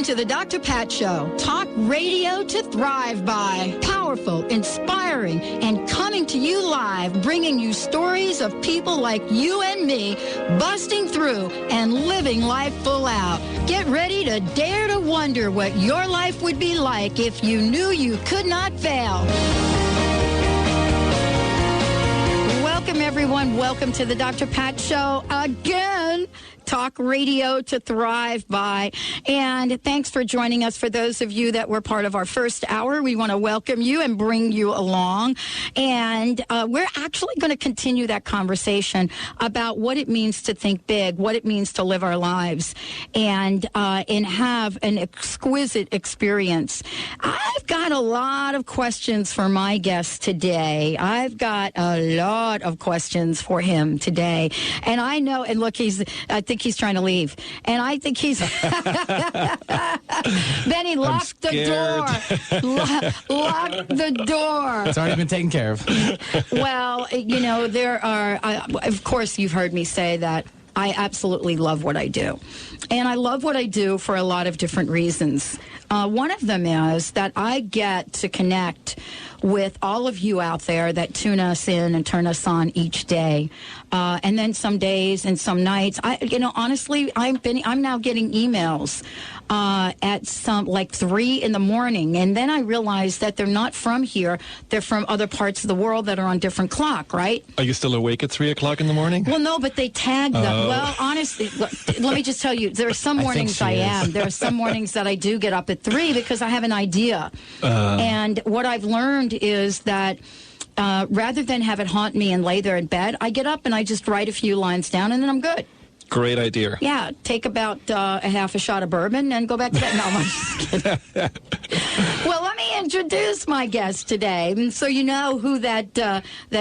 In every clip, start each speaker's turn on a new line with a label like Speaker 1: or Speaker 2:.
Speaker 1: Welcome to the Dr. Pat Show. Talk radio to thrive by. Powerful, inspiring, and coming to you live, bringing you stories of people like you and me, busting through and living life full out. Get ready to dare to wonder what your life would be like if you knew you could not fail. Welcome, everyone. Welcome to the Dr. Pat Show again. Talk radio to thrive by. And thanks for joining us. For those of you that were part of our first hour, we want to welcome you and bring you along. And we're actually going to continue that conversation about what it means to think big, what it means to live our lives, and have an exquisite experience. I've got a lot of questions for my guest today. I've got a lot of questions for him today. And I know, and look, I think he's trying to leave. And I think he's... Benny, lock the door. Lock the door.
Speaker 2: It's already been taken care of.
Speaker 1: Well, you know, there are... of course, you've heard me say that I absolutely love what I do. And I love what I do for a lot of different reasons. One of them is that I get to connect with all of you out there that tune us in and turn us on each day. And then some days and some nights, honestly, I'm now getting emails at some like 3 in the morning. And then I realize that they're not from here. They're from other parts of the world that are on different clock, right?
Speaker 3: Are you still awake at 3 o'clock in the morning?
Speaker 1: Well, no, but they tag them. Well, honestly, let me just tell you, there are some mornings I am. There are some mornings that I do get up at 3 because I have an idea. And what I've learned is that rather than have it haunt me and lay there in bed, I get up and I just write a few lines down and then I'm good.
Speaker 3: Great idea.
Speaker 1: Yeah, take about a half a shot of bourbon and go back to bed. No, I'm just kidding. Well, let me introduce my guest today. So you know who that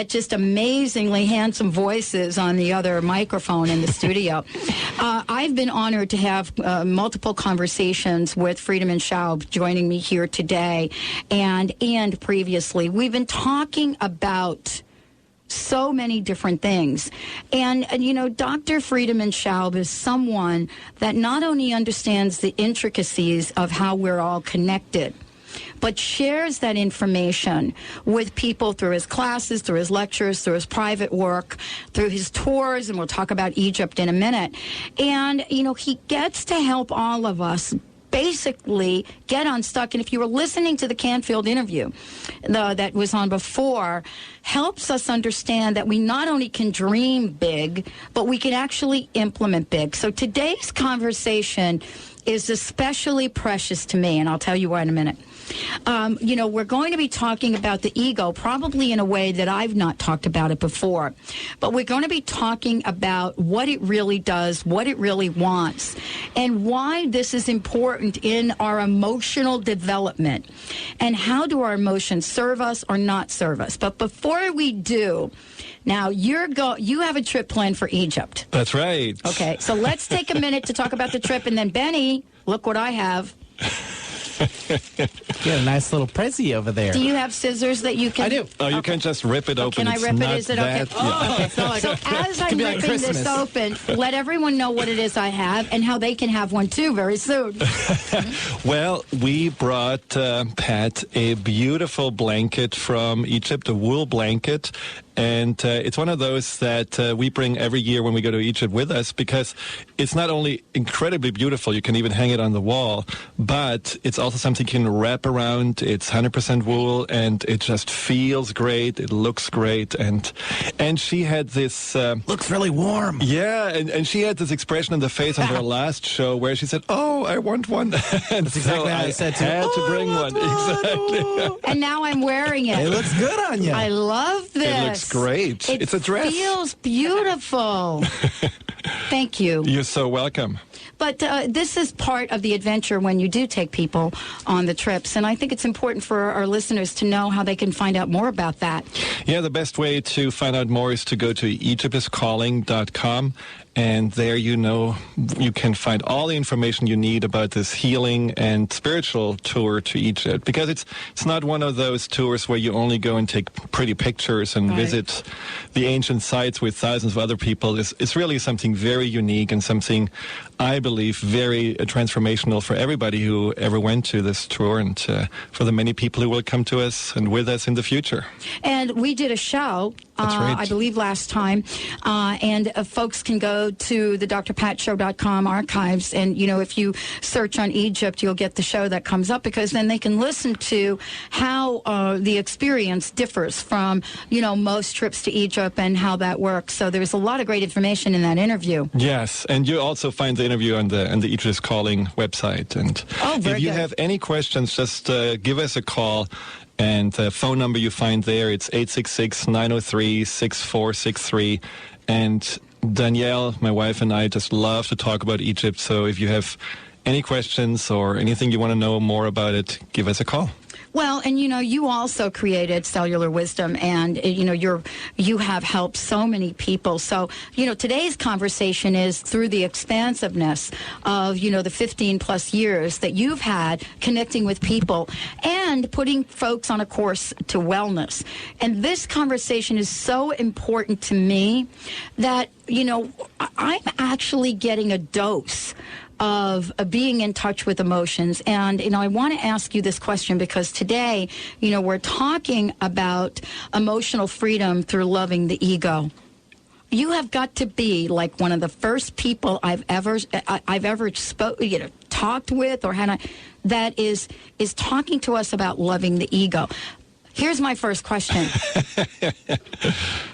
Speaker 1: just amazingly handsome voice is on the other microphone in the studio. I've been honored to have multiple conversations with Friedemann Schaub joining me here today and previously. We've been talking about so many different things. And you know, Dr. Friedemann Schaub is someone that not only understands the intricacies of how we're all connected, but shares that information with people through his classes, through his lectures, through his private work, through his tours, and we'll talk about Egypt in a minute. And, you know, he gets to help all of us basically get unstuck. And if you were listening to the Canfield interview that was on before, helps us understand that we not only can dream big, but we can actually implement big. So today's conversation is especially precious to me, and I'll tell you why in a minute. You know, we're going to be talking about the ego, probably in a way that I've not talked about it before. But we're going to be talking about what it really does, what it really wants, and why this is important in our emotional development. And how do our emotions serve us or not serve us? But before we do, now you have a trip planned for Egypt.
Speaker 3: That's right.
Speaker 1: Okay, so let's take a minute to talk about the trip, and then Benny, look what I have.
Speaker 2: You got a nice little Prezi over there.
Speaker 1: Do you have scissors that you can...
Speaker 2: I do.
Speaker 3: Oh, you can just rip it open.
Speaker 1: Can I rip it? Is it okay?
Speaker 2: Oh, it's not like
Speaker 1: So as I'm
Speaker 2: like
Speaker 1: ripping this open, let everyone know what it is I have and how they can have one too very soon.
Speaker 3: Well, we brought Pat a beautiful blanket from Egypt, a wool blanket. And it's one of those that we bring every year when we go to Egypt with us because it's not only incredibly beautiful, you can even hang it on the wall, but it's also something you can wrap around. It's 100% wool, and it just feels great. It looks great. And she had this...
Speaker 2: looks really warm.
Speaker 3: Yeah, and she had this expression on the face on her last show where she said, "Oh, I want one." And
Speaker 2: that's exactly how I said too.
Speaker 3: Had to bring one. Exactly.
Speaker 1: And now I'm wearing it.
Speaker 2: It looks good on you.
Speaker 1: I love this.
Speaker 3: It looks great. It's a dress.
Speaker 1: It feels beautiful. Thank you.
Speaker 3: You're so welcome.
Speaker 1: But this is part of the adventure when you do take people on the trips. And I think it's important for our listeners to know how they can find out more about that.
Speaker 3: Yeah, the best way to find out more is to go to EgyptIsCalling.com. And there, you can find all the information you need about this healing and spiritual tour to Egypt. Because it's not one of those tours where you only go and take pretty pictures and visit the ancient sites with thousands of other people. It's really something very unique and something I believe, very transformational for everybody who ever went to this tour, and for the many people who will come to us and with us in the future.
Speaker 1: And we did a show,
Speaker 3: That's right.
Speaker 1: I believe last time, and folks can go to the drpatshow.com archives, and, you know, if you search on Egypt, you'll get the show that comes up, because then they can listen to how the experience differs from, you know, most trips to Egypt and how that works. So there's a lot of great information in that interview.
Speaker 3: Yes, and you also find the interview on the Egypt is Calling website. And
Speaker 1: very
Speaker 3: if you
Speaker 1: good.
Speaker 3: have any questions, just give us a call. And the phone number you find there, it's 866-903-6463. And Danielle, my wife, and I just love to talk about Egypt. So if you have any questions or anything you want to know more about it, give us a call.
Speaker 1: Well, and you know, you also created Cellular Wisdom, and you know, you have helped so many people. So, you know, today's conversation is through the expansiveness of, you know, the 15 plus years that you've had connecting with people and putting folks on a course to wellness. And this conversation is so important to me that, you know, I'm actually getting a dose of being in touch with emotions. And, you know, I want to ask you this question because today, you know, we're talking about emotional freedom through loving the ego. You have got to be like one of the first people I've ever talked with or had that is talking to us about loving the ego. Here's my first question.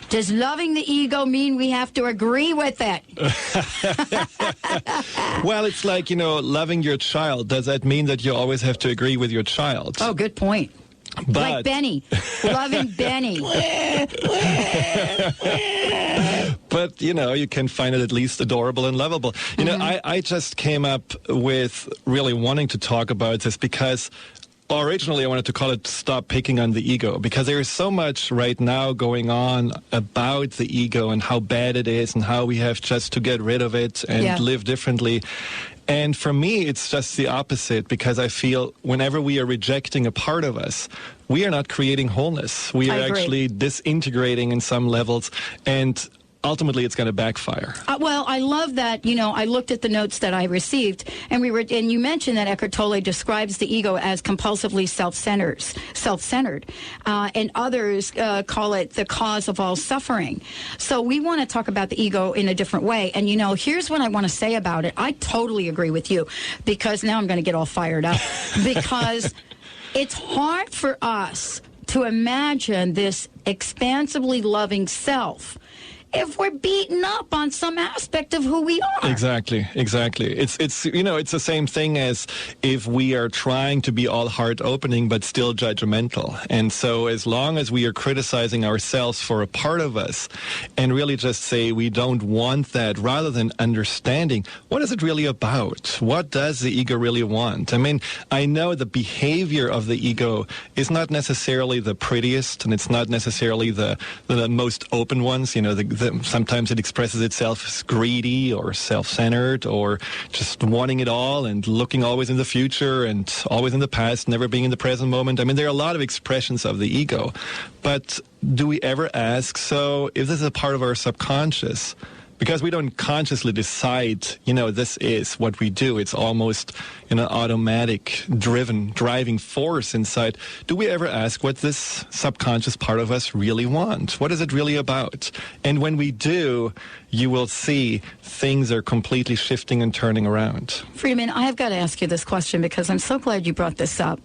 Speaker 1: Does loving the ego mean we have to agree with it?
Speaker 3: Well, it's like, you know, loving your child. Does that mean that you always have to agree with your child?
Speaker 1: Oh, good point.
Speaker 3: But
Speaker 1: like Benny. Loving Benny.
Speaker 3: But, you know, you can find it at least adorable and lovable. You know, I just came up with really wanting to talk about this because originally I wanted to call it Stop Picking on the Ego, because there is so much right now going on about the ego and how bad it is and how we have just to get rid of it and live differently. And for me, it's just the opposite, because I feel whenever we are rejecting a part of us, we are not creating wholeness. We are actually disintegrating in some levels, and ultimately it's going to backfire.
Speaker 1: Well, I love that. You know, I looked at the notes that I received, and and you mentioned that Eckhart Tolle describes the ego as compulsively self-centered, and others call it the cause of all suffering. So we want to talk about the ego in a different way. And, you know, here's what I want to say about it. I totally agree with you, because now I'm going to get all fired up, because it's hard for us to imagine this expansively loving self if we're beaten up on some aspect of who we are.
Speaker 3: Exactly. It's you know, it's the same thing as if we are trying to be all heart opening but still judgmental. And so as long as we are criticizing ourselves for a part of us and really just say we don't want that, rather than understanding what is it really about? What does the ego really want? I mean, I know the behavior of the ego is not necessarily the prettiest, and it's not necessarily the most open ones. You know, sometimes it expresses itself as greedy or self-centered or just wanting it all and looking always in the future and always in the past, never being in the present moment. I mean, there are a lot of expressions of the ego. But do we ever ask, so if this is a part of our subconscious, because we don't consciously decide, you know, this is what we do. It's almost, you know, automatic, driving force inside. Do we ever ask what this subconscious part of us really wants? What is it really about? And when we do, you will see things are completely shifting and turning around.
Speaker 1: Friedemann, I have got to ask you this question because I'm so glad you brought this up.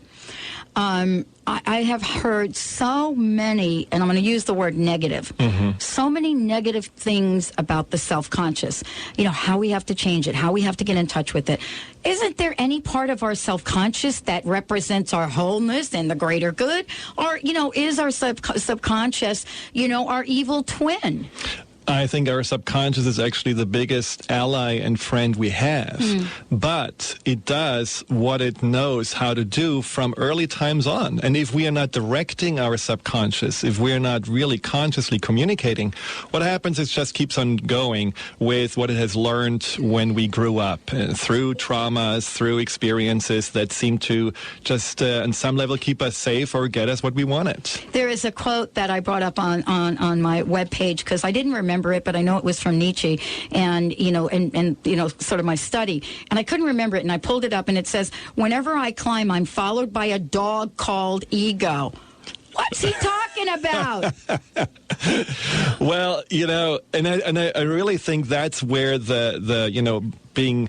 Speaker 1: I have heard so many, and I'm going to use the word negative, so many negative things about the self-conscious, you know, how we have to change it, how we have to get in touch with it. Isn't there any part of our self-conscious that represents our wholeness and the greater good? Or, you know, is our subconscious, you know, our evil twin?
Speaker 3: I think our subconscious is actually the biggest ally and friend we have. But it does what it knows how to do from early times on. And if we are not directing our subconscious, if we are not really consciously communicating, what happens is just keeps on going with what it has learned when we grew up, through traumas, through experiences that seem to just, on some level, keep us safe or get us what we wanted.
Speaker 1: There is a quote that I brought up on my webpage because I didn't remember remember it, but I know it was from Nietzsche, and sort of my study. And I couldn't remember it, and I pulled it up, and it says, "Whenever I climb, I'm followed by a dog called ego." What's he talking about?
Speaker 3: Well, and I really think that's where the being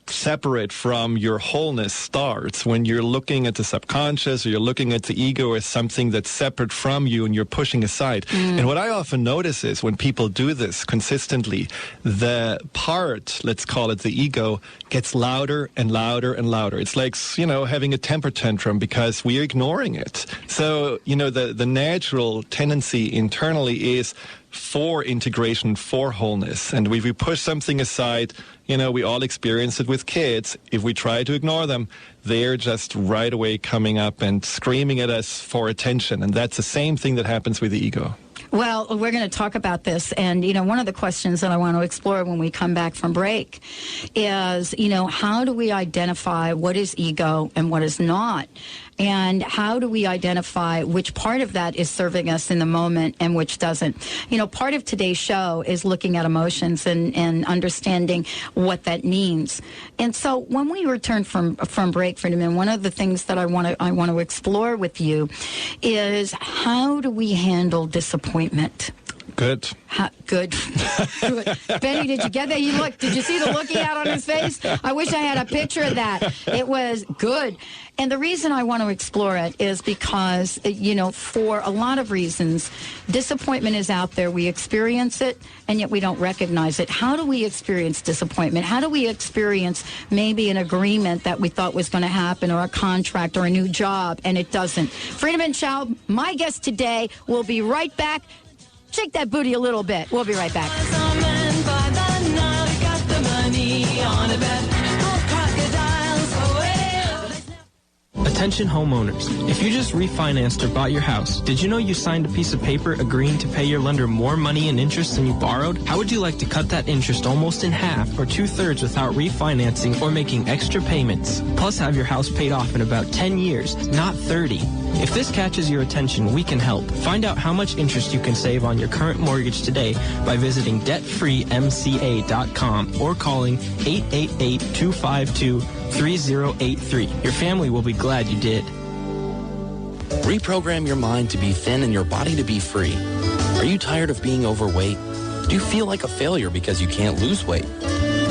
Speaker 3: separate from your wholeness starts, when you're looking at the subconscious or you're looking at the ego as something that's separate from you and you're pushing aside. And what I often notice is when people do this consistently, the part, let's call it the ego, gets louder and louder and louder. It's like, having a temper tantrum because we're ignoring it. So, the natural tendency internally is for integration, for wholeness. And if we push something aside, we all experience it with kids. If we try to ignore them, they're just right away coming up and screaming at us for attention. And that's the same thing that happens with the ego.
Speaker 1: Well, we're going to talk about this. And, one of the questions that I want to explore when we come back from break is, how do we identify what is ego and what is not? And how do we identify which part of that is serving us in the moment and which doesn't? Part of today's show is looking at emotions and understanding what that means. And so when we return from break, Friedemann, one of the things that I want to explore with you is, how do we handle disappointment?
Speaker 3: Good.
Speaker 1: Good. Good. Benny, did you get that? Did you see the look he had on his face? I wish I had a picture of that. It was good. And the reason I want to explore it is because, for a lot of reasons, disappointment is out there. We experience it, and yet we don't recognize it. How do we experience disappointment? How do we experience maybe an agreement that we thought was going to happen, or a contract, or a new job, and it doesn't? Friedemann Schaub, my guest today. We'll be right back. Shake that booty a little bit. We'll be right back.
Speaker 4: Attention homeowners, if you just refinanced or bought your house, did you know you signed a piece of paper agreeing to pay your lender more money in interest than you borrowed? How would you like to cut that interest almost in half or 2/3 without refinancing or making extra payments? Plus have your house paid off in about 10 years, not 30. If this catches your attention, we can help. Find out how much interest you can save on your current mortgage today by visiting debtfreemca.com or calling 888-252-3083. Your family will be glad you did.
Speaker 5: Reprogram your mind to be thin and your body to be free. Are you tired of being overweight? Do you feel like a failure because you can't lose weight?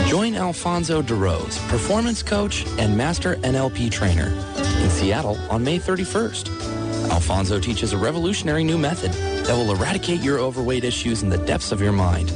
Speaker 5: Join Alfonso DeRose, performance coach and master NLP trainer, in Seattle on May 31st. Alfonso teaches a revolutionary new method that will eradicate your overweight issues in the depths of your mind.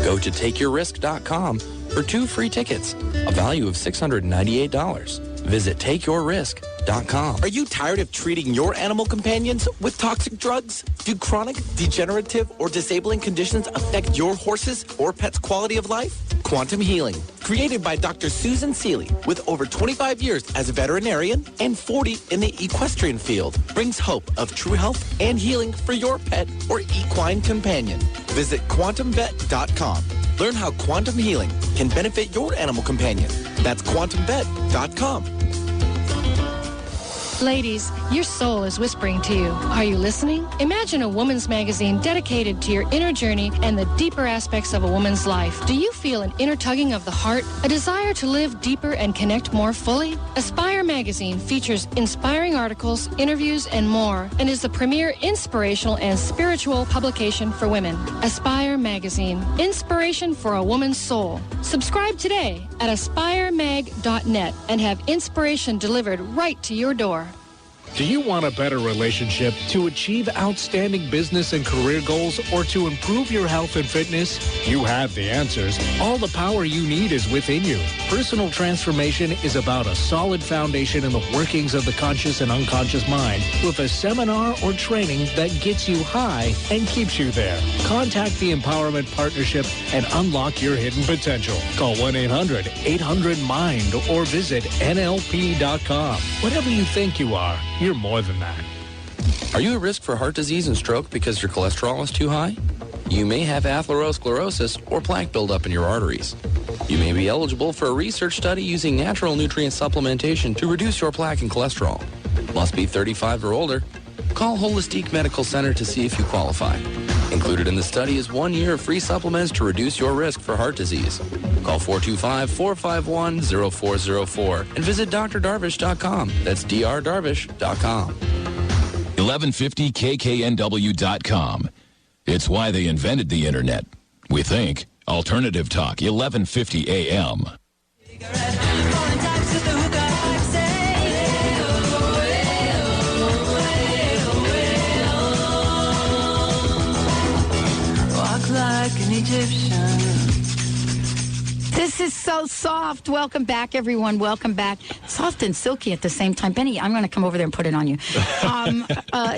Speaker 5: Go to takeyourrisk.com for 2 free tickets, a value of $698. Visit takeyourrisk.com.
Speaker 6: Are you tired of treating your animal companions with toxic drugs? Do chronic, degenerative, or disabling conditions affect your horse's or pet's quality of life? Quantum Healing, created by Dr. Susan Seeley, with over 25 years as a veterinarian and 40 in the equestrian field, brings hope of true health and healing for your pet or equine companion. Visit quantumvet.com. Learn how quantum healing can benefit your animal companion. That's quantumvet.com.
Speaker 7: Ladies, your soul is whispering to you. Are you listening? Imagine a woman's magazine dedicated to your inner journey and the deeper aspects of a woman's life. Do you feel an inner tugging of the heart? A desire to live deeper and connect more fully? Aspire magazine features inspiring articles, interviews, and more, and is the premier inspirational and spiritual publication for women. Aspire magazine. Inspiration for a woman's soul. Subscribe today at aspiremag.net and have inspiration delivered right to your door.
Speaker 8: Do you want a better relationship, to achieve outstanding business and career goals, or to improve your health and fitness? You have the answers. All the power you need is within you. Personal transformation is about a solid foundation in the workings of the conscious and unconscious mind, with a seminar or training that gets you high and keeps you there. Contact the Empowerment Partnership and unlock your hidden potential. Call 1-800-800-MIND or visit NLP.com. Whatever you think you are, you're more than that.
Speaker 5: Are you at risk for heart disease and stroke because your cholesterol is too high? You may have atherosclerosis or plaque buildup in your arteries. You may be eligible for a research study using natural nutrient supplementation to reduce your plaque and cholesterol. Must be 35 or older. Call Holistic Medical Center to see if you qualify. Included in the study is 1 year of free supplements to reduce your risk for heart disease. Call 425-451-0404 and visit drdarvish.com. That's drdarvish.com.
Speaker 9: 1150kknw.com. It's why they invented the internet. We think. Alternative Talk, 1150 AM.
Speaker 10: Walk like an Egyptian.
Speaker 1: This is so soft. Welcome back, everyone. Welcome back. Soft and silky at the same time. Benny, I'm going to come over there and put it on you.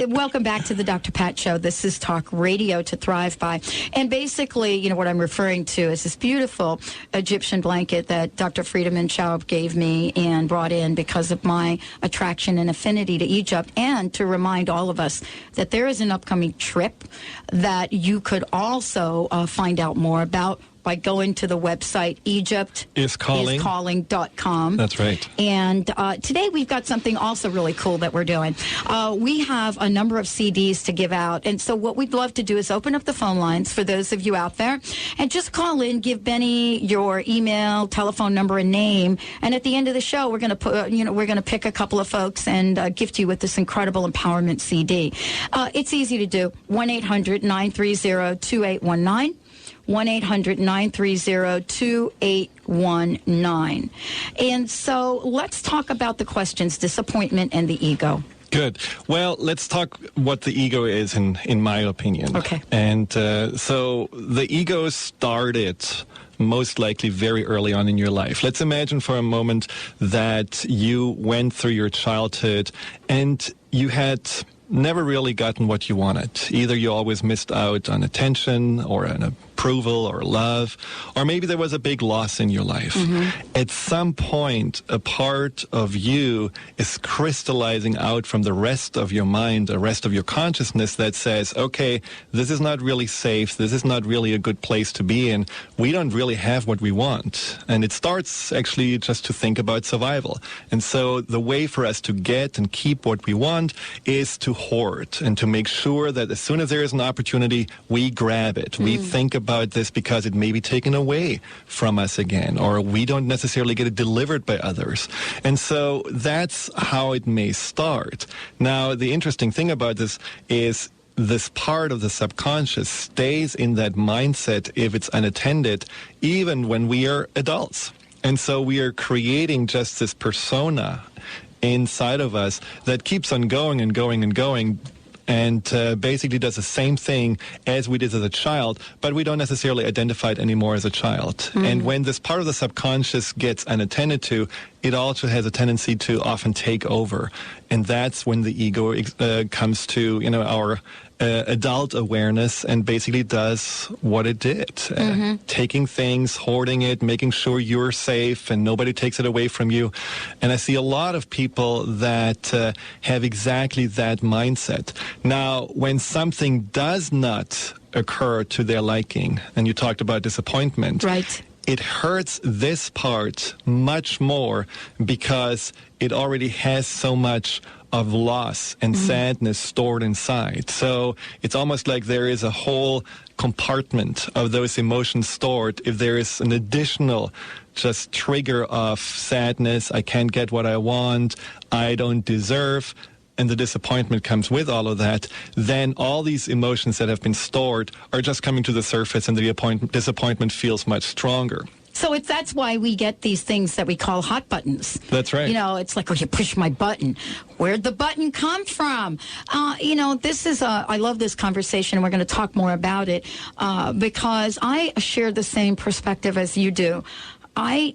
Speaker 1: Welcome back to the Dr. Pat Show. This is talk radio to thrive by. And basically, you know, what I'm referring to is this beautiful Egyptian blanket that Dr. Friedemann Schaub gave me and brought in because of my attraction and affinity to Egypt, and to remind all of us that there is an upcoming trip that you could also find out more about by going to the website EgyptIsCalling.com.
Speaker 3: That's right.
Speaker 1: And today we've got something also really cool that we're doing. We have a number of CDs to give out. And so what we'd love to do is open up the phone lines for those of you out there and just call in, give Benny your email, telephone number, and name. And at the end of the show, we're going to put, we're going to pick a couple of folks and gift you with this incredible empowerment CD. It's easy to do. 1-800-930-2819. 1-800-930-2819. And so let's talk about the questions, disappointment and the ego.
Speaker 3: Good. Well, let's talk what the ego is, in my opinion.
Speaker 1: Okay.
Speaker 3: And so the ego started most likely very early on in your life. Let's imagine for a moment that you went through your childhood and you had never really gotten what you wanted. Either you always missed out on attention or an approval or love, or maybe there was a big loss in your life. Mm-hmm. At some point, a part of you is crystallizing out from the rest of your mind, the rest of your consciousness that says, okay, this is not really safe. This is not really a good place to be in. We don't really have what we want. And it starts actually just to think about survival. And so the way for us to get and keep what we want is to hoard and to make sure that as soon as there is an opportunity, we grab it. We think about this because it may be taken away from us again, or we don't necessarily get it delivered by others. And so that's how it may start. Now, the interesting thing about this is this part of the subconscious stays in that mindset if it's unattended, even when we are adults. And so we are creating just this persona inside of us that keeps on going and going and going, and basically does the same thing as we did as a child, but we don't necessarily identify it anymore as a child. Mm. And when this part of the subconscious gets unattended to, it also has a tendency to often take over. And that's when the ego comes to, our adult awareness and basically does what it did. Taking things, hoarding it, making sure you're safe and nobody takes it away from you. And I see a lot of people that have exactly that mindset. Now, when something does not occur to their liking, and you talked about disappointment.
Speaker 1: Right.
Speaker 3: It hurts this part much more because it already has so much of loss and sadness stored inside. So it's almost like there is a whole compartment of those emotions stored. If there is an additional just trigger of sadness, I can't get what I want, I don't deserve, and the disappointment comes with all of that, then all these emotions that have been stored are just coming to the surface, and the disappointment feels much stronger.
Speaker 1: So that's why we get these things that we call hot buttons.
Speaker 3: That's right.
Speaker 1: It's like, oh, you push my button. Where'd the button come from? This is I love this conversation, and we're going to talk more about it because I share the same perspective as you do. I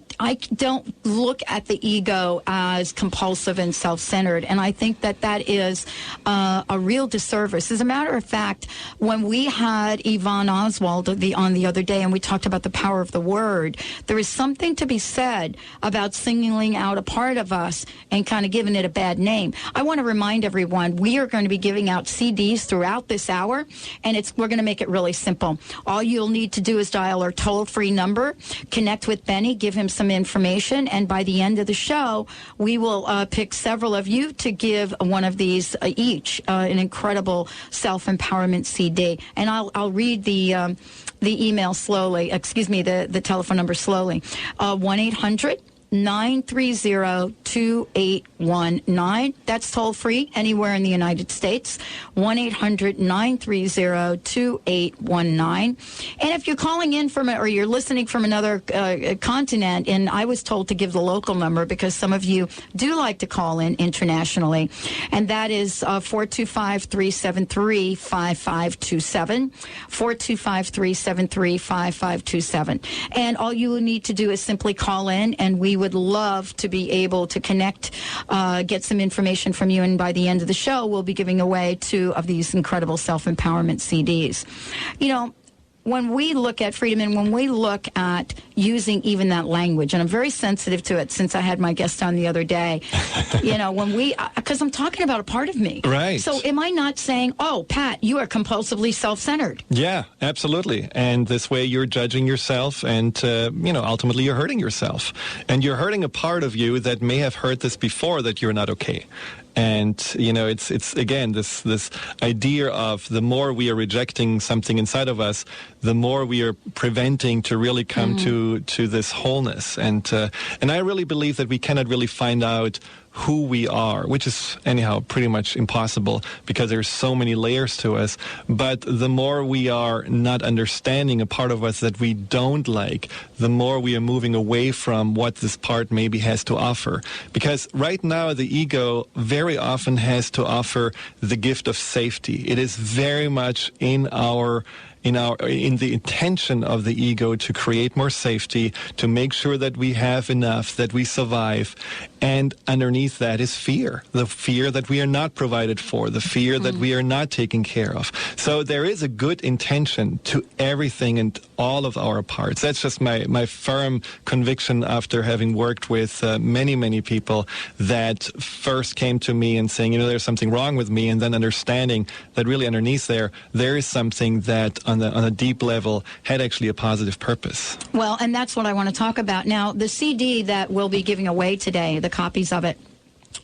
Speaker 1: don't look at the ego as compulsive and self-centered, and I think that is a real disservice. As a matter of fact, when we had Yvonne Oswald on the other day and we talked about the power of the word, there is something to be said about singling out a part of us and kind of giving it a bad name. I want to remind everyone, we are going to be giving out CDs throughout this hour, and we're going to make it really simple. All you'll need to do is dial our toll-free number, connect with Benny, Danny, give him some information, and by the end of the show, we will pick several of you to give one of these each, an incredible self-empowerment CD. And I'll read the email slowly, the telephone number slowly. 1-800-930-2819. That's toll free anywhere in the United States. 1-800-930-2819. And if you're calling in or you're listening from another continent, and I was told to give the local number because some of you do like to call in internationally, and that is 425-373-5527. 425-373-5527. And all you need to do is simply call in, and we would love to be able to connect, get some information from you, and by the end of the show, we'll be giving away 2 of these incredible self-empowerment CDs. You know, when we look at freedom and when we look at using even that language, and I'm very sensitive to it since I had my guest on the other day, because I'm talking about a part of me.
Speaker 3: Right.
Speaker 1: So am I not saying, oh, Pat, you are compulsively self-centered?
Speaker 3: Yeah, absolutely. And this way you're judging yourself and, ultimately you're hurting yourself. And you're hurting a part of you that may have heard this before, that you're not okay. And, it's again, this idea of the more we are rejecting something inside of us, the more we are preventing to really come to this wholeness. And I really believe that we cannot really find out who we are, which is anyhow pretty much impossible because there's so many layers to us. But the more we are not understanding a part of us that we don't like, the more we are moving away from what this part maybe has to offer. Because right now the ego very often has to offer the gift of safety. It is very much in the intention of the ego to create more safety, to make sure that we have enough, that we survive. And underneath that is fear, the fear that we are not provided for, the fear that we are not taken care of. So there is a good intention to everything and all of our parts. That's just my firm conviction after having worked with many, many people that first came to me and saying, there's something wrong with me, and then understanding that really underneath there is something that on a deep level had actually a positive purpose.
Speaker 1: Well, and that's what I want to talk about. Now, the CD that we'll be giving away today, the copies of it,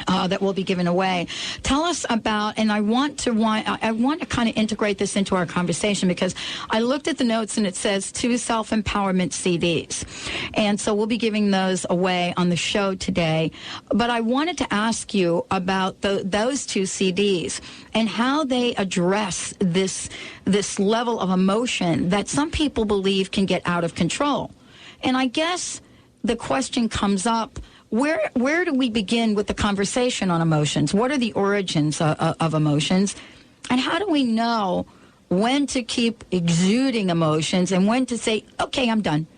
Speaker 1: that will be given away. Tell us about, and I want to kind of integrate this into our conversation because I looked at the notes and it says 2 self-empowerment CDs. And so we'll be giving those away on the show today. But I wanted to ask you about those 2 CDs and how they address this level of emotion that some people believe can get out of control. And I guess the question comes up, where do we begin with the conversation on emotions? What are the origins of emotions? And how do we know when to keep exuding emotions and when to say, okay, I'm done?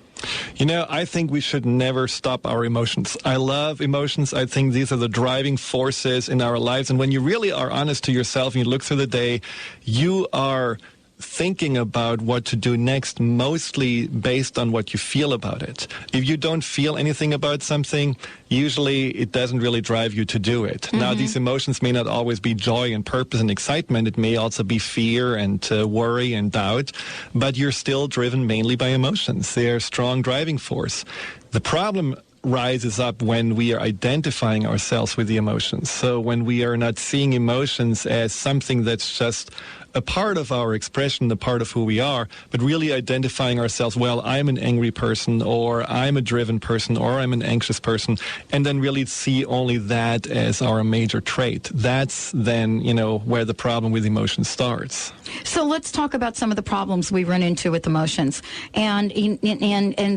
Speaker 3: I think we should never stop our emotions. I love emotions. I think these are the driving forces in our lives. And when you really are honest to yourself and you look through the day, you are thinking about what to do next, mostly based on what you feel about it. If you don't feel anything about something, usually it doesn't really drive you to do it. Now, these emotions may not always be joy and purpose and excitement. It may also be fear and worry and doubt, but you're still driven mainly by emotions. They're a strong driving force. The problem rises up when we are identifying ourselves with the emotions. So when we are not seeing emotions as something that's just a part of our expression, a part of who we are, but really identifying ourselves, well, I'm an angry person, or I'm a driven person, or I'm an anxious person, and then really see only that as our major trait. That's then, where the problem with emotions starts.
Speaker 1: So let's talk about some of the problems we run into with emotions. And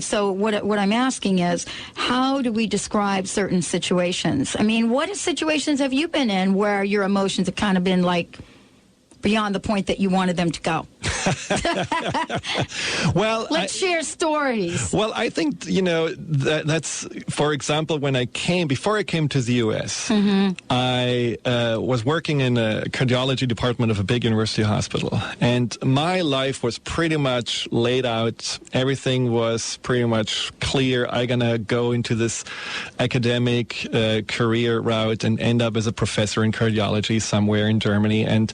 Speaker 1: so what I'm asking is, how do we describe certain situations? I mean, what situations have you been in where your emotions have kind of been like beyond the point that you wanted them to go?
Speaker 3: Well,
Speaker 1: let's share stories.
Speaker 3: Well, I think, that's, for example, before I came to the U.S., I was working in a cardiology department of a big university hospital. And my life was pretty much laid out. Everything was pretty much clear. I'm going to go into this academic career route and end up as a professor in cardiology somewhere in Germany. And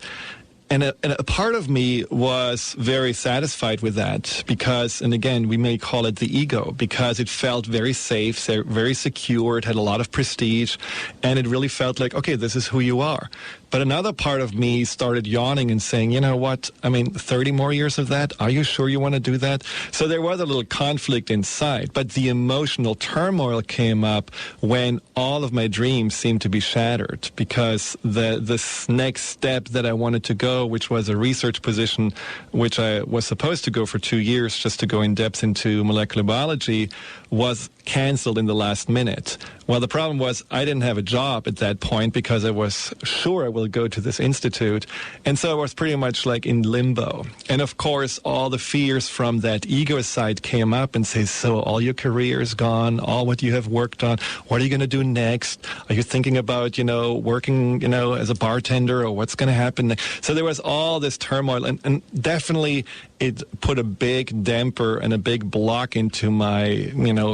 Speaker 3: And a part of me was very satisfied with that because, and again, we may call it the ego, because it felt very safe, very secure. It had a lot of prestige, and it really felt like, okay, this is who you are. But another part of me started yawning and saying, you know what, 30 more years of that? Are you sure you want to do that? So there was a little conflict inside, but the emotional turmoil came up when all of my dreams seemed to be shattered, because this next step that I wanted to go, which was a research position, which I was supposed to go for 2 years just to go in depth into molecular biology, was canceled in the last minute. Well, the problem was I didn't have a job at that point because I was sure I will go to this institute. And so I was pretty much like in limbo. And of course, all the fears from that ego side came up and say, so all your career is gone, all what you have worked on, what are you going to do next? Are you thinking about, working, as a bartender, or what's going to happen next? So there was all this turmoil, and definitely it put a big damper and a big block into my,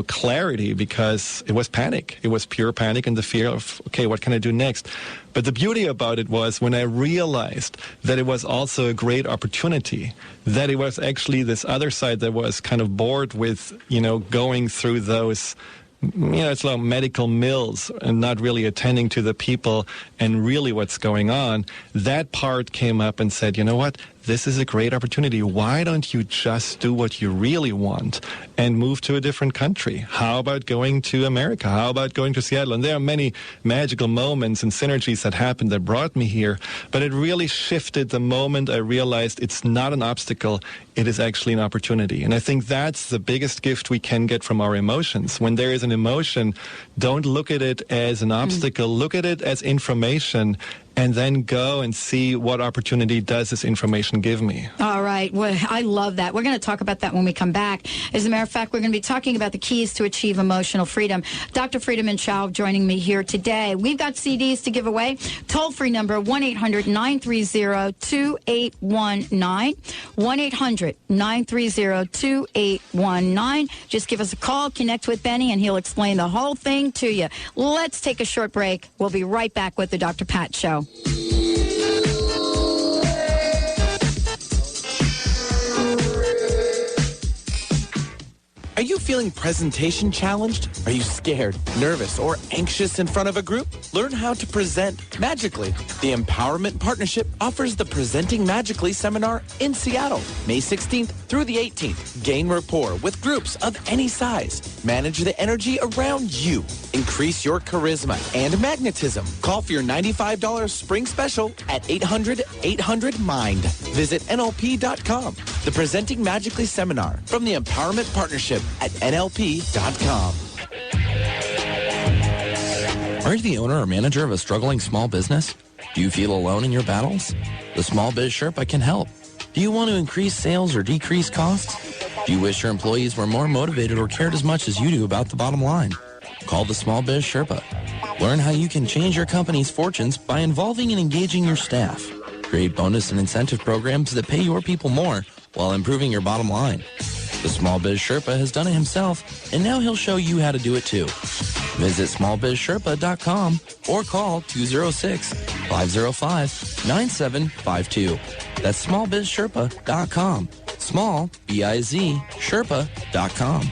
Speaker 3: clarity, because it was panic. It was pure panic and the fear of, okay, what can I do next? But the beauty about it was when I realized that it was also a great opportunity, that it was actually this other side that was kind of bored with, going through those, it's like medical mills and not really attending to the people and really what's going on. That part came up and said, you know what? This is a great opportunity. Why don't you just do what you really want and move to a different country? How about going to America? How about going to Seattle? And there are many magical moments and synergies that happened that brought me here. But it really shifted the moment I realized it's not an obstacle. It is actually an opportunity. And I think that's the biggest gift we can get from our emotions. When there is an emotion, don't look at it as an obstacle. Look at it as information, and then go and see what opportunity does this information give me.
Speaker 1: All right. Well, I love that. We're going to talk about that when we come back. As a matter of fact, we're going to be talking about the keys to achieve emotional freedom. Dr. Friedemann Schaub joining me here today. We've got CDs to give away. Toll-free number 1-800-930-2819. 1-800-930-2819. Just give us a call, connect with Benny, and he'll explain the whole thing to you. Let's take a short break. We'll be right back with the Dr. Pat Show.
Speaker 6: Are you feeling presentation challenged? Are you scared, nervous, or anxious in front of a group? Learn how to present magically. The Empowerment Partnership offers the Presenting Magically seminar in Seattle, May 16th through the 18th. Gain rapport with groups of any size. Manage the energy around you. Increase your charisma and magnetism. Call for your $95 spring special at 800-800-MIND. Visit NLP.com. The Presenting Magically seminar from the Empowerment Partnership at NLP.com.
Speaker 5: Are you the owner or manager of a struggling small business? Do you feel alone in your battles? The Small Biz Sherpa can help. Do you want to increase sales or decrease costs? Do you wish your employees were more motivated or cared as much as you do about the bottom line? Call the Small Biz Sherpa. Learn how you can change your company's fortunes by involving and engaging your staff. Create bonus and incentive programs that pay your people more while improving your bottom line. The Small Biz Sherpa has done it himself, and now he'll show you how to do it too. Visit smallbizsherpa.com or call 206-505-9752. That's smallbizsherpa.com. Small, B-I-Z, Sherpa.com.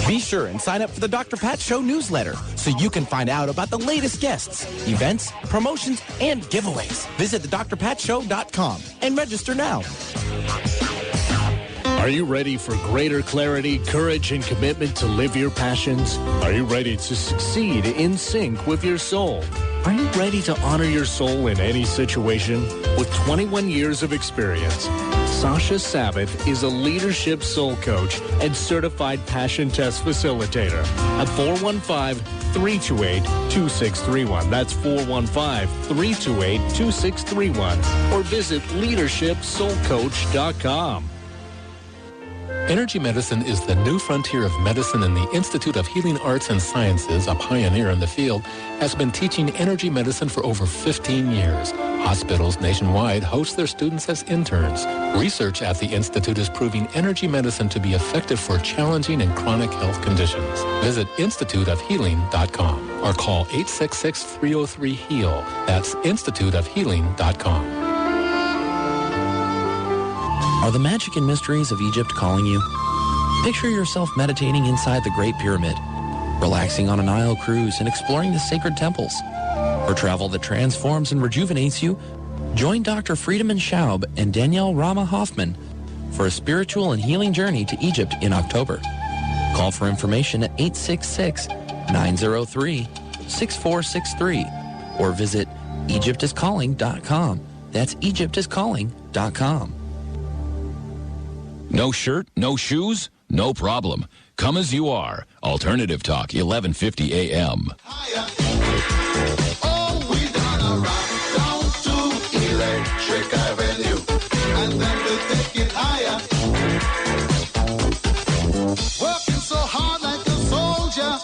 Speaker 6: Be sure and sign up for the Dr. Pat Show newsletter so you can find out about the latest guests, events, promotions, and giveaways. Visit thedrpatshow.com and register now.
Speaker 8: Are you ready for greater clarity, courage, and commitment to live your passions? Are you ready to succeed in sync with your soul? Are you ready to honor your soul in any situation? With 21 years of experience, Sasha Sabath is a leadership soul coach and certified passion test facilitator at 415-328-2631. That's 415-328-2631. Or visit leadershipsoulcoach.com.
Speaker 11: Energy medicine is the new frontier of medicine, and the Institute of Healing Arts and Sciences, a pioneer in the field, has been teaching energy medicine for over 15 years. Hospitals nationwide host their students as interns. Research at the Institute is proving energy medicine to be effective for challenging and chronic health conditions. Visit instituteofhealing.com or call 866-303-HEAL. That's instituteofhealing.com.
Speaker 5: Are the magic and mysteries of Egypt calling you? Picture yourself meditating inside the Great Pyramid, relaxing on a Nile cruise and exploring the sacred temples. For travel that transforms and rejuvenates you, join Dr. Friedemann Schaub and Danielle Rama Hoffman for a spiritual and healing journey to Egypt in October. Call for information at 866-903-6463 or visit EgyptIsCalling.com. That's EgyptIsCalling.com.
Speaker 9: No shirt, no shoes, no problem. Come as you are. Alternative Talk, 1150 AM.
Speaker 12: Oh, we gonna rock down to Electric Avenue, and then we'll take it higher. Working so hard like a soldier.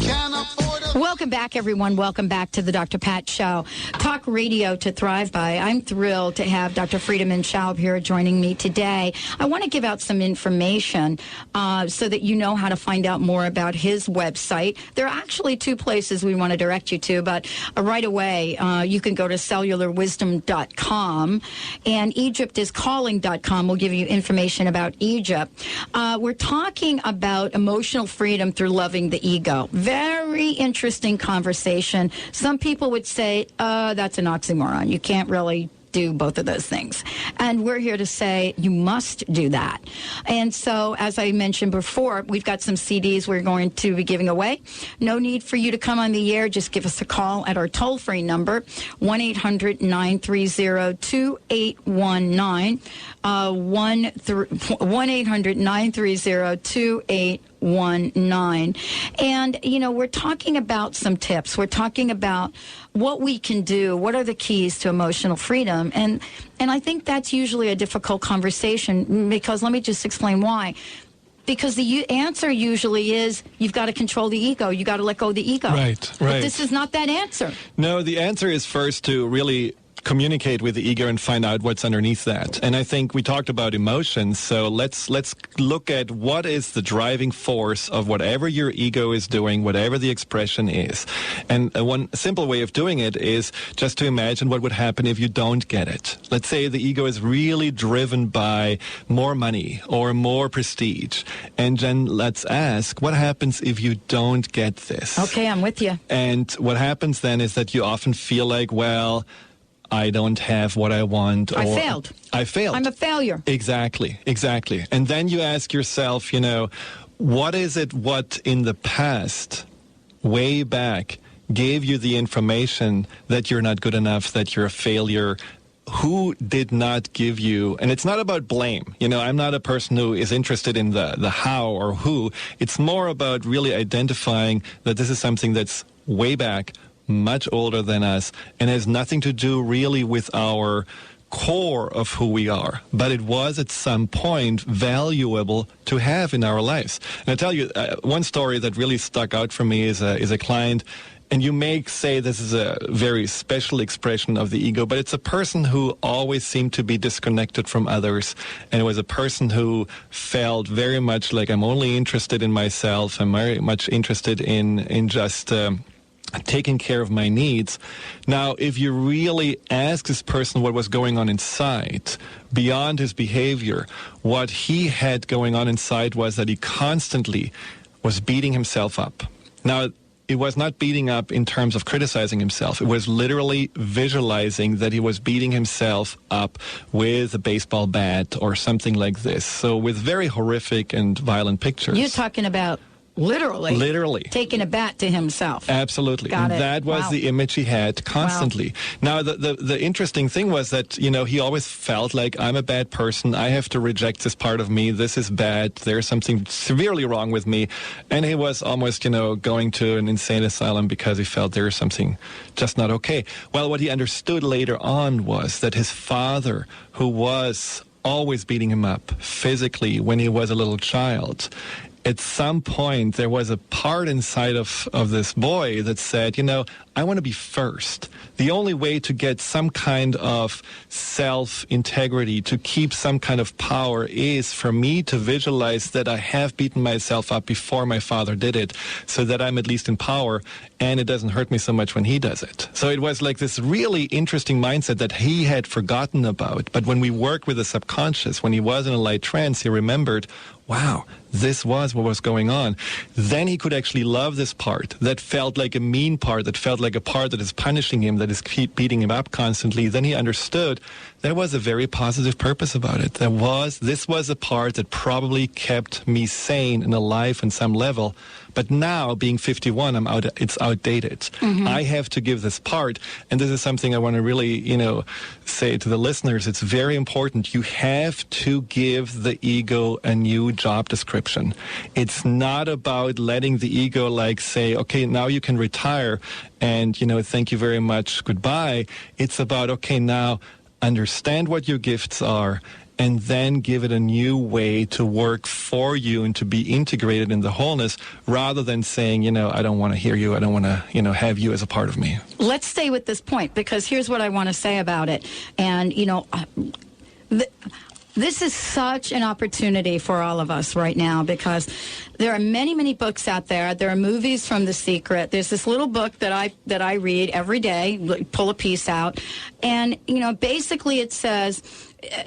Speaker 12: Can't afford a...
Speaker 1: Welcome back, everyone. Welcome back to the Dr. Pat Show. Talk radio to thrive by. I'm thrilled to have Dr. Friedemann Schaub here joining me today. I want to give out some information so that you know how to find out more about his website. There are actually two places we want to direct you to, but right away, you can go to cellularwisdom.com, and EgyptIsCalling.com will give you information about Egypt. We're talking about emotional freedom through loving the ego. Very interesting conversation. Some people would say, that's an oxymoron. You can't really do both of those things. And we're here to say you must do that. And so, as I mentioned before, we've got some CDs we're going to be giving away. No need for you to come on the air. Just give us a call at our toll-free number, 1-800-930-2819, 1-800-930-2819. And, you know, we're talking about some tips. We're talking about what we can do. What are the keys to emotional freedom? And I think that's usually a difficult conversation, because let me just explain why. Because the answer usually is you've got to control the ego. You got to let go of the ego.
Speaker 3: Right.
Speaker 1: But this is not that answer.
Speaker 3: No, the answer is first to really communicate with the ego and find out what's underneath that. And I think we talked about emotions, so let's look at what is the driving force of whatever your ego is doing, whatever the expression is. And one simple way of doing it is just to imagine what would happen if you don't get it. Let's say the ego is really driven by more money or more prestige. And then let's ask, what happens if you don't get this?
Speaker 1: Okay, I'm with you.
Speaker 3: And what happens then is that you often feel like, well, I don't have what I want. Or
Speaker 1: I failed. I'm a failure.
Speaker 3: Exactly. And then you ask yourself, you know, what is it what in the past, way back, gave you the information that you're not good enough, that you're a failure? Who did not give you, and it's not about blame. You know, I'm not a person who is interested in the how or who. It's more about really identifying that this is something that's way back, much older than us, and has nothing to do really with our core of who we are. But it was at some point valuable to have in our lives. And I tell you, one story that really stuck out for me is a client, and you may say this is a very special expression of the ego, but it's a person who always seemed to be disconnected from others. And it was a person who felt very much like, I'm only interested in myself. I'm very much interested in just taking care of my needs. Now, if you really ask this person what was going on inside, beyond his behavior, what he had going on inside was that he constantly was beating himself up. Now, it was not beating up in terms of criticizing himself. It was literally visualizing that he was beating himself up with a baseball bat or something like this. So with very horrific and violent pictures.
Speaker 1: You're talking about Literally. Taking a bat to himself.
Speaker 3: Absolutely.
Speaker 1: Got it.
Speaker 3: That was the image he had constantly. Wow. Now, the interesting thing was that, you know, he always felt like, I'm a bad person. I have to reject this part of me. This is bad. There's something severely wrong with me. And he was almost, you know, going to an insane asylum because he felt there was something just not okay. Well, what he understood later on was that his father, who was always beating him up physically when he was a little child, at some point, there was a part inside of this boy that said, you know, I want to be first. The only way to get some kind of self-integrity, to keep some kind of power, is for me to visualize that I have beaten myself up before my father did it, so that I'm at least in power and it doesn't hurt me so much when he does it. So it was like this really interesting mindset that he had forgotten about. But when we worked with the subconscious, when he was in a light trance, he remembered, wow, this was what was going on. Then he could actually love this part that felt like a mean part, that felt like a part that is punishing him, that is keep beating him up constantly. Then he understood there was a very positive purpose about it. This was a part that probably kept me sane and alive on some level. But now, being 51, it's outdated. Mm-hmm. I have to give this part, and this is something I want to really, say to the listeners. It's very important. You have to give the ego a new job description. It's not about letting the ego say, okay, now you can retire and, thank you very much, goodbye. It's about, okay, now understand what your gifts are, and then give it a new way to work for you and to be integrated in the wholeness, rather than saying, I don't want to hear you. I don't want to, have you as a part of me.
Speaker 1: Let's stay with this point, because here's what I want to say about it. And, this is such an opportunity for all of us right now, because there are many, many books out there. There are movies from The Secret. There's this little book that I read every day, pull a piece out. And, basically it says,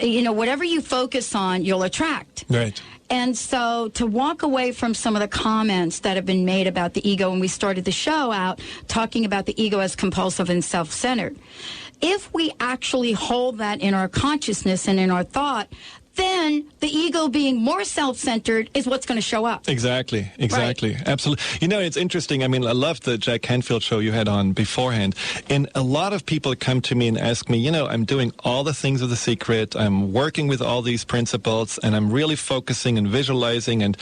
Speaker 1: whatever you focus on, you'll attract.
Speaker 3: Right.
Speaker 1: And so to walk away from some of the comments that have been made about the ego, when we started the show out talking about the ego as compulsive and self-centered, if we actually hold that in our consciousness and in our thought, then the ego being more self-centered is what's going to show up.
Speaker 3: Exactly. Right. Absolutely. It's interesting. I love the Jack Canfield show you had on beforehand. And a lot of people come to me and ask me, I'm doing all the things of The Secret. I'm working with all these principles, and I'm really focusing and visualizing, and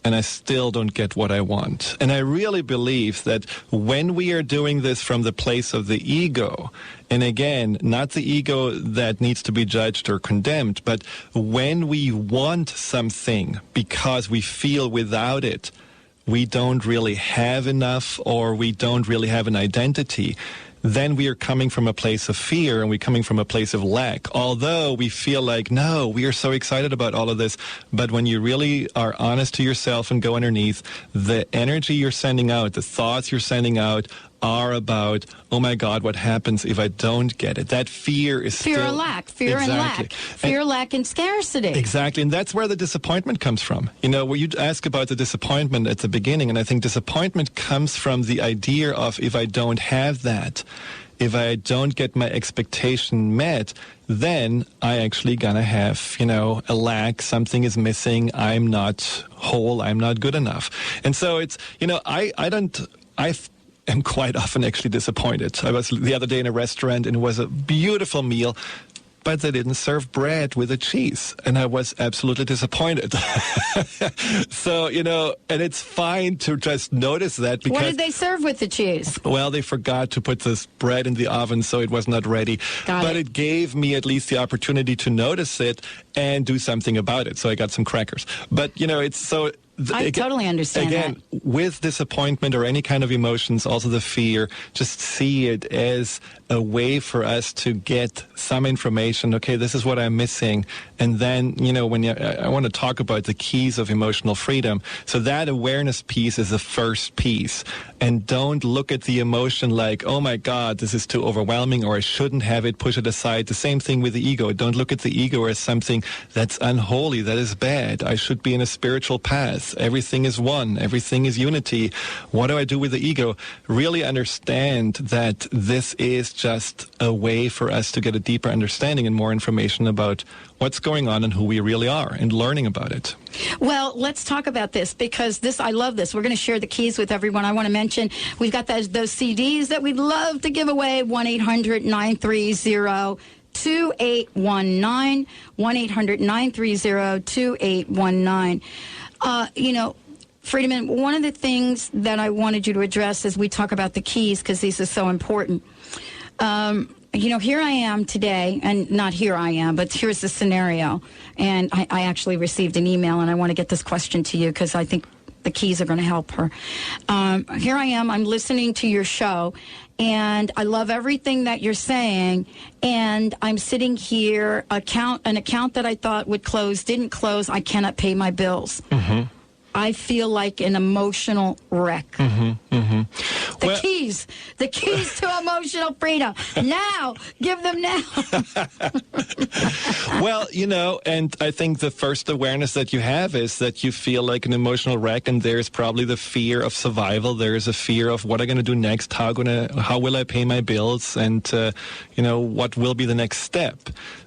Speaker 3: I still don't get what I want. And I really believe that when we are doing this from the place of the ego, and again, not the ego that needs to be judged or condemned, but when we want something because we feel without it, we don't really have enough, or we don't really have an identity, then we are coming from a place of fear, and we're coming from a place of lack. Although we feel like, no, we are so excited about all of this. But when you really are honest to yourself and go underneath, the energy you're sending out, the thoughts you're sending out are about, oh my God, what happens if I don't get it? That fear is
Speaker 1: fear and lack, fear and lack, fear, lack, and scarcity.
Speaker 3: Exactly, and that's where the disappointment comes from. Where you ask about the disappointment at the beginning, and I think disappointment comes from the idea of, if I don't have that, if I don't get my expectation met, then I actually gonna have, a lack, something is missing, I'm not whole, I'm not good enough. And so it's, I am quite often actually disappointed. I was the other day in a restaurant, and it was a beautiful meal, but they didn't serve bread with a cheese, and I was absolutely disappointed. So, and it's fine to just notice that, because...
Speaker 1: What did they serve with the cheese?
Speaker 3: Well, they forgot to put this bread in the oven, so it was not ready. But it gave me at least the opportunity to notice it and do something about it, so I got some crackers. But, it's so...
Speaker 1: I totally understand
Speaker 3: again, that. With disappointment or any kind of emotions, also the fear, just see it as a way for us to get some information. Okay, this is what I'm missing. And then, I want to talk about the keys of emotional freedom. So that awareness piece is the first piece. And don't look at the emotion like, oh my God, this is too overwhelming, or I shouldn't have it, push it aside. The same thing with the ego. Don't look at the ego as something that's unholy, that is bad. I should be in a spiritual path. Everything is one. Everything is unity. What do I do with the ego? Really understand that this is just a way for us to get a deeper understanding and more information about what's going on and who we really are, and learning about it.
Speaker 1: Well, let's talk about this, because I love this. We're going to share the keys with everyone. I want to mention we've got those CDs that we'd love to give away. 1-800-930-2819, 1-800-930-2819. Friedemann, one of the things that I wanted you to address as we talk about the keys, because these are so important. Here I am today, and not here I am, but here's the scenario. And I actually received an email, and I want to get this question to you, because I think the keys are going to help her. Here I am. I'm listening to your show, and I love everything that you're saying. And I'm sitting here, an account that I thought would close didn't close. I cannot pay my bills.
Speaker 3: Mm-hmm.
Speaker 1: I feel like an emotional wreck.
Speaker 3: Mm-hmm. Mm-hmm.
Speaker 1: The keys to emotional freedom. Now, give them now.
Speaker 3: Well, and I think the first awareness that you have is that you feel like an emotional wreck, and there's probably the fear of survival. There's a fear of what I'm going to do next. How will I pay my bills? And, what will be the next step?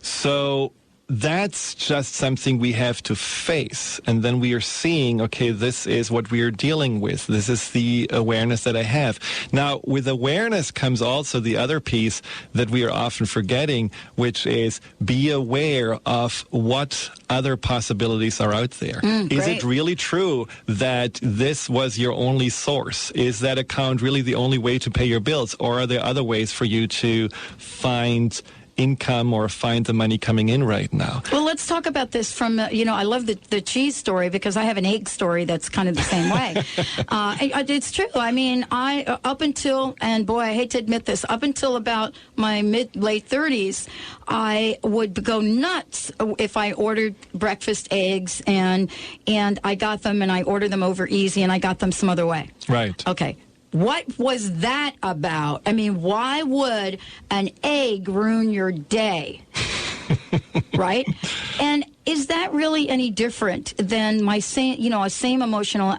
Speaker 3: So that's just something we have to face. And then we are seeing, okay, this is what we are dealing with. This is the awareness that I have. Now, with awareness comes also the other piece that we are often forgetting, which is be aware of what other possibilities are out there. Is it really true that this was your only source? Is that account really the only way to pay your bills? Or are there other ways for you to find income or find the money coming in right now?
Speaker 1: Well, let's talk about this from, I love the cheese story because I have an egg story that's kind of the same way. It's true. I mean, up until, and boy, I hate to admit this, up until about my late 30s, I would go nuts if I ordered breakfast eggs and I got them and I ordered them over easy and I got them some other way.
Speaker 3: Right.
Speaker 1: Okay. What was that about? I mean, why would an egg ruin your day? Right? And is that really any different than my same emotional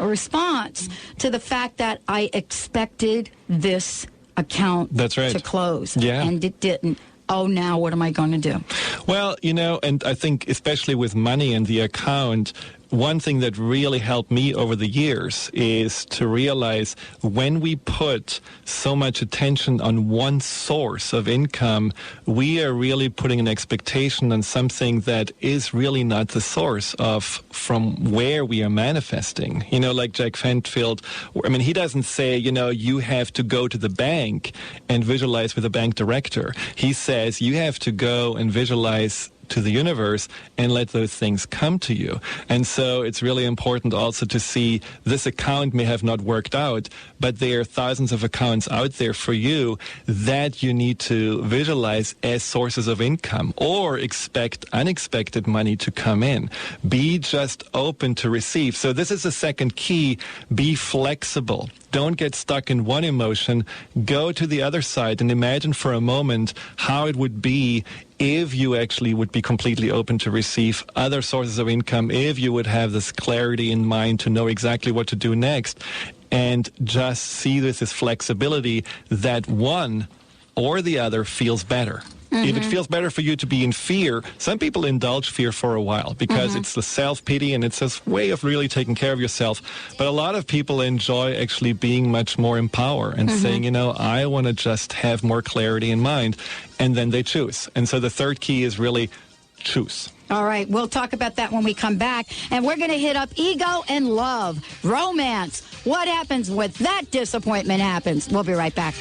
Speaker 1: response to the fact that I expected this account to close and it didn't? Oh, now what am I going to do?
Speaker 3: Well, and I think especially with money and the account, one thing that really helped me over the years is to realize when we put so much attention on one source of income, we are really putting an expectation on something that is really not the source of from where we are manifesting. Like Jack Canfield, he doesn't say, you have to go to the bank and visualize with a bank director. He says you have to go and visualize to the universe and let those things come to you. And so it's really important also to see this account may have not worked out, but there are thousands of accounts out there for you that you need to visualize as sources of income or expect unexpected money to come in. Be just open to receive. So this is the second key. Be flexible. Don't get stuck in one emotion. Go to the other side and imagine for a moment how it would be if you actually would be completely open to receive other sources of income, if you would have this clarity in mind to know exactly what to do next, and just see this as flexibility that one or the other feels better. Mm-hmm. If it feels better for you to be in fear, some people indulge fear for a while because it's the self-pity and it's this way of really taking care of yourself. But a lot of people enjoy actually being much more in power and saying, I want to just have more clarity in mind. And then they choose. And so the third key is really choose.
Speaker 1: All right. We'll talk about that when we come back. And we're going to hit up ego and love, romance. What happens when that disappointment happens? We'll be right back.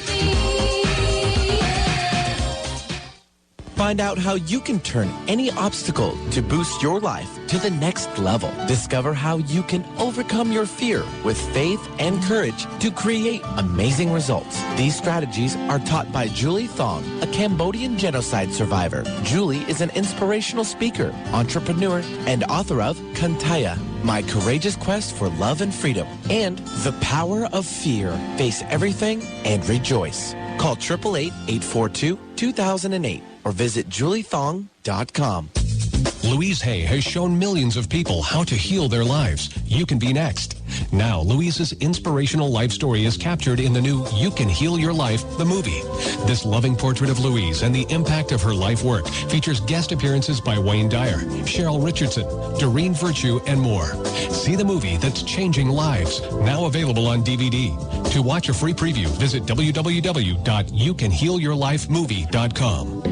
Speaker 6: Find out how you can turn any obstacle to boost your life to the next level. Discover how you can overcome your fear with faith and courage to create amazing results. These strategies are taught by Julie Thong, a Cambodian genocide survivor. Julie is an inspirational speaker, entrepreneur, and author of Kantaya, My Courageous Quest for Love and Freedom, and The Power of Fear. Face everything and rejoice. Call 888-842-2008 or visit juliethong.com.
Speaker 13: Louise Hay has shown millions of people how to heal their lives. You can be next. Now, Louise's inspirational life story is captured in the new You Can Heal Your Life, the movie. This loving portrait of Louise and the impact of her life work features guest appearances by Wayne Dyer, Cheryl Richardson, Doreen Virtue, and more. See the movie that's changing lives, now available on DVD. To watch a free preview, visit www.youcanhealyourlifemovie.com.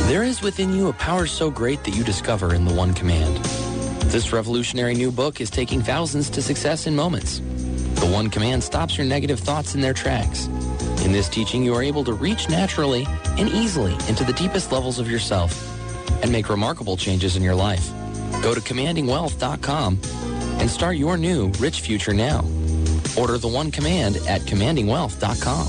Speaker 5: There is within you a power so great that you discover in the One Command. This revolutionary new book is taking thousands to success in moments. The One Command stops your negative thoughts in their tracks. In this teaching, you are able to reach naturally and easily into the deepest levels of yourself and make remarkable changes in your life. Go to commandingwealth.com and start your new rich future now. Order the One Command at commandingwealth.com.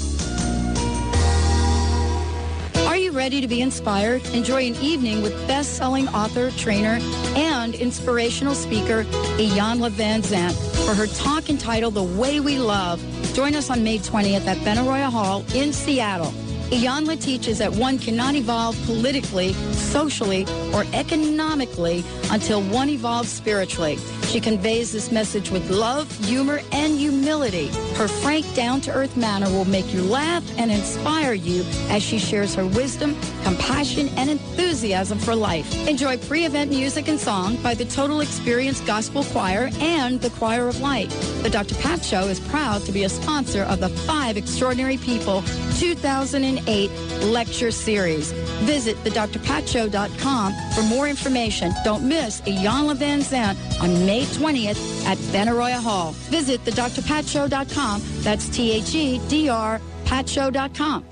Speaker 1: Are you ready to be inspired? Enjoy an evening with best-selling author, trainer, and inspirational speaker, Iyanla Vanzant, for her talk entitled The Way We Love. Join us on May 20th at Benaroya Hall in Seattle. Iyanla teaches that one cannot evolve politically, socially, or economically until one evolves spiritually. She conveys this message with love, humor, and humility. Her frank, down-to-earth manner will make you laugh and inspire you as she shares her wisdom, compassion, and enthusiasm for life. Enjoy pre-event music and song by the Total Experience Gospel Choir and the Choir of Light. The Dr. Pat Show is proud to be a sponsor of the 5 Extraordinary People 2008 lecture series. Visit thedrpatshow.com for more information. Don't miss Iyanla Vanzant on May 20th at Benaroya Hall. Visit thedrpatshow.com. That's THEDR patshow.com.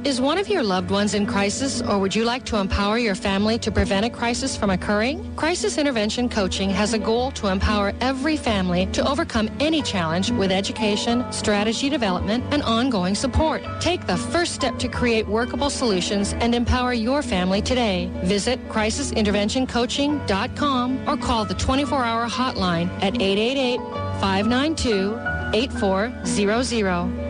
Speaker 7: Is one of your loved ones in crisis, or would you like to empower your family to prevent a crisis from occurring? Crisis Intervention Coaching has a goal to empower every family to overcome any challenge with education, strategy development, and ongoing support. Take the first step to create workable solutions and empower your family today. Visit crisisinterventioncoaching.com or call the 24-hour hotline at 888-592-8400.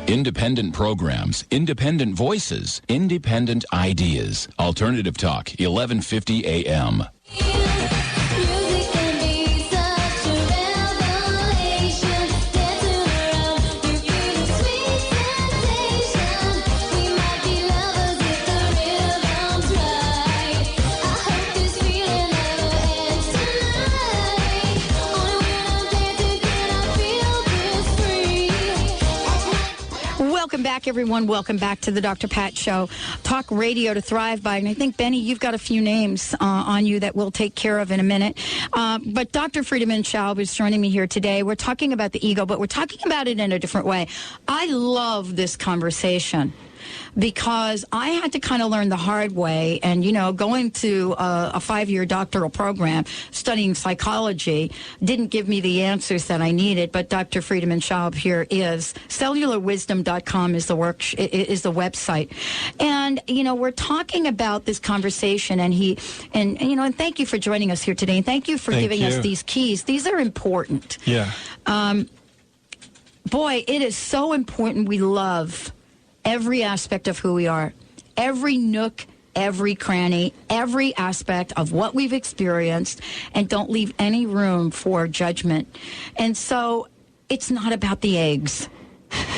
Speaker 9: Independent programs, independent voices, independent ideas. Alternative Talk, 1150 AM.
Speaker 1: Welcome back, everyone. Welcome back to the Dr. Pat Show. Talk radio to thrive by. And I think, Benny, you've got a few names on you that we'll take care of in a minute. But Dr. Friedemann Schaub is joining me here today. We're talking about the ego, but we're talking about it in a different way. I love this conversation because I had to kind of learn the hard way. And, you know, going to a 5-year doctoral program, studying psychology, didn't give me the answers that I needed. But Dr. Friedemann Schaub here is. Cellularwisdom.com is the website. And, you know, we're talking about this conversation, and and thank you for joining us here today. And thank you for giving us these keys. These are important.
Speaker 3: Yeah.
Speaker 1: Boy, it is so important we love every aspect of who we are, every nook, every cranny, every aspect of what we've experienced, and don't leave any room for judgment. And so it's not about the eggs.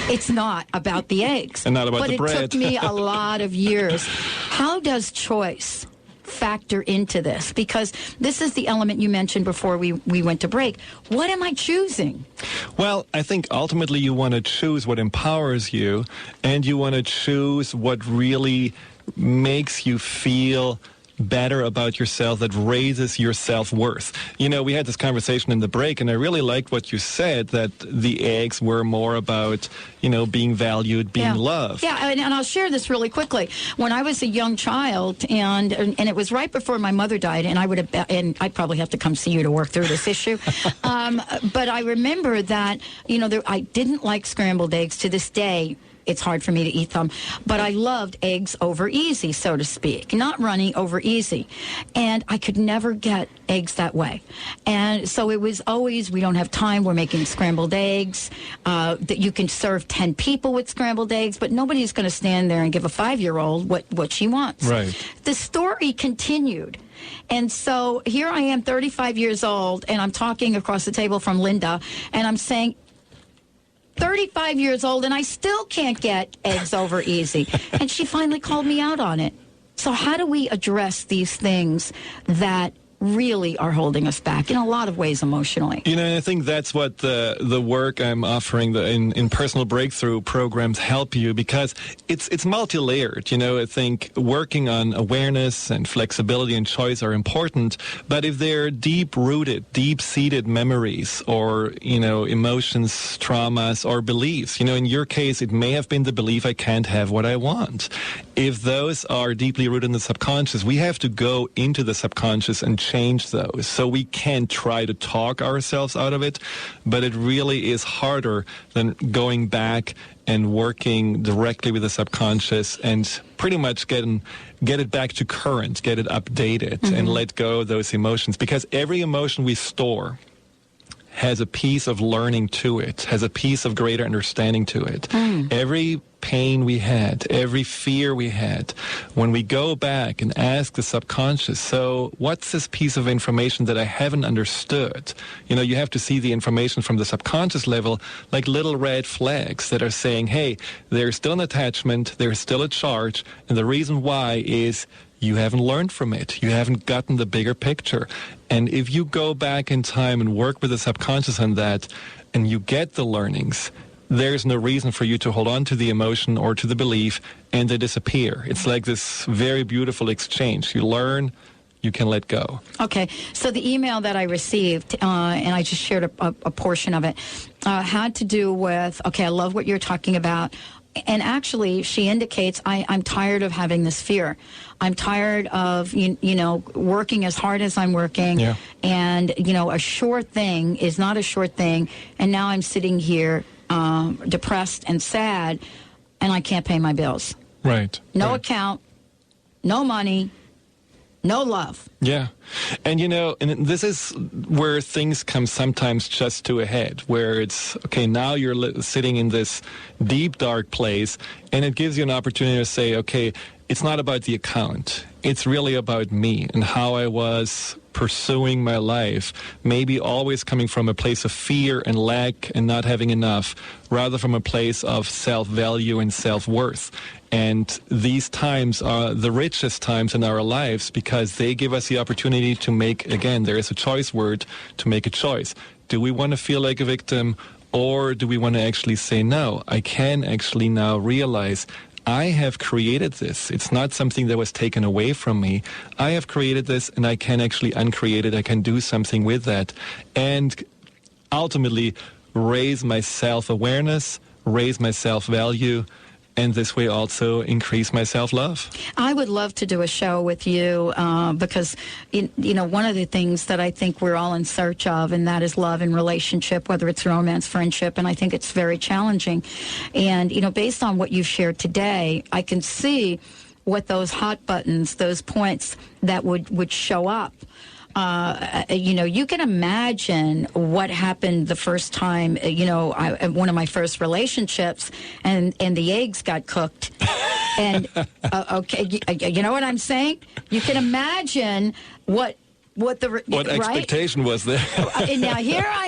Speaker 1: It's not about the eggs.
Speaker 3: And not about the bread.
Speaker 1: But it took me a lot of years. How does choice factor into this? Because this is the element you mentioned before we went to break. What am I choosing?
Speaker 3: Well, I think ultimately you want to choose what empowers you, and you want to choose what really makes you feel better about yourself, that raises your self-worth. You know, we had this conversation in the break, and I really liked what you said, that the eggs were more about, you know, being valued, being loved.
Speaker 1: Yeah, and I'll share this really quickly. When I was a young child, and it was right before my mother died, and I'd probably have to come see you to work through this issue. But I remember that, you know, I didn't like scrambled eggs. To this day, it's hard for me to eat them, but I loved eggs over easy, so to speak, not runny over easy. And I could never get eggs that way. And so it was always, we don't have time, we're making scrambled eggs, that you can serve 10 people with scrambled eggs, but nobody's going to stand there and give a 5-year-old what she wants.
Speaker 3: Right.
Speaker 1: The story continued. And so here I am, 35 years old, and I'm talking across the table from Linda, and I'm saying, 35 years old, and I still can't get eggs over easy. And she finally called me out on it. So how do we address these things that really are holding us back in a lot of ways emotionally.
Speaker 3: You know, I think that's what the work I'm offering in personal breakthrough programs help you, because it's multi-layered. You know, I think working on awareness and flexibility and choice are important, but if they're deep-rooted, deep-seated memories or, you know, emotions, traumas, or beliefs, you know, in your case, it may have been the belief I can't have what I want. If those are deeply rooted in the subconscious, we have to go into the subconscious and change those. So we can try to talk ourselves out of it, but it really is harder than going back and working directly with the subconscious and pretty much get it back to current, get it updated, and let go of those emotions. Because every emotion we store has a piece of learning to it, has a piece of greater understanding to it. Every pain we had, every fear we had, when we go back and ask the subconscious, so what's this piece of information that I haven't understood? You know, you have to see the information from the subconscious level like little red flags that are saying, hey, there's still an attachment, there's still a charge, and the reason why is you haven't learned from it. You haven't gotten the bigger picture. And if you go back in time and work with the subconscious on that, and you get the learnings, there's no reason for you to hold on to the emotion or to the belief and they disappear. It's like this very beautiful exchange. You learn, you can let go.
Speaker 1: Okay, so the email that I received, and I just shared a portion of it, had to do with, okay, I love what you're talking about. And actually, she indicates, I'm tired of having this fear. I'm tired of, you know, working as hard as I'm working. Yeah. And, you know, a sure thing is not a sure thing. And now I'm sitting here depressed and sad, and I can't pay my bills.
Speaker 3: Right.
Speaker 1: No account, no money, no love.
Speaker 3: Yeah. And, you know, and this is where things come sometimes just to a head, where it's, okay, now you're sitting in this deep, dark place, and it gives you an opportunity to say, okay, it's not about the account. It's really about me and how I was pursuing my life, maybe always coming from a place of fear and lack and not having enough, rather from a place of self-value and self-worth. And these times are the richest times in our lives because they give us the opportunity to make, again, there is a choice word, to make a choice. Do we want to feel like a victim, or do we want to actually say, no, I can actually now realize I have created this. It's not something that was taken away from me. I have created this, and I can actually uncreate it. I can do something with that. And ultimately raise my self-awareness, raise my self-value, and this way also increase my self-love.
Speaker 1: I would love to do a show with you because, you know, one of the things that I think we're all in search of, and that is love and relationship, whether it's romance, friendship, and I think it's very challenging. And, you know, based on what you've shared today, I can see what those hot buttons, those points that would show up. You know, you can imagine what happened the first time, you know, one of my first relationships, and the eggs got cooked. And, okay, you know what I'm saying? You can imagine what
Speaker 3: expectation was there?
Speaker 1: And now here I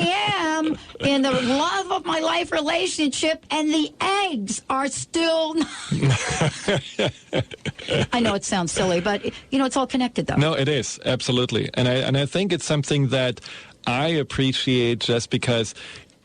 Speaker 1: am in the love of my life relationship, and the eggs are still. I know it sounds silly, but you know it's all connected, though.
Speaker 3: No, it is absolutely, and I think it's something that I appreciate just because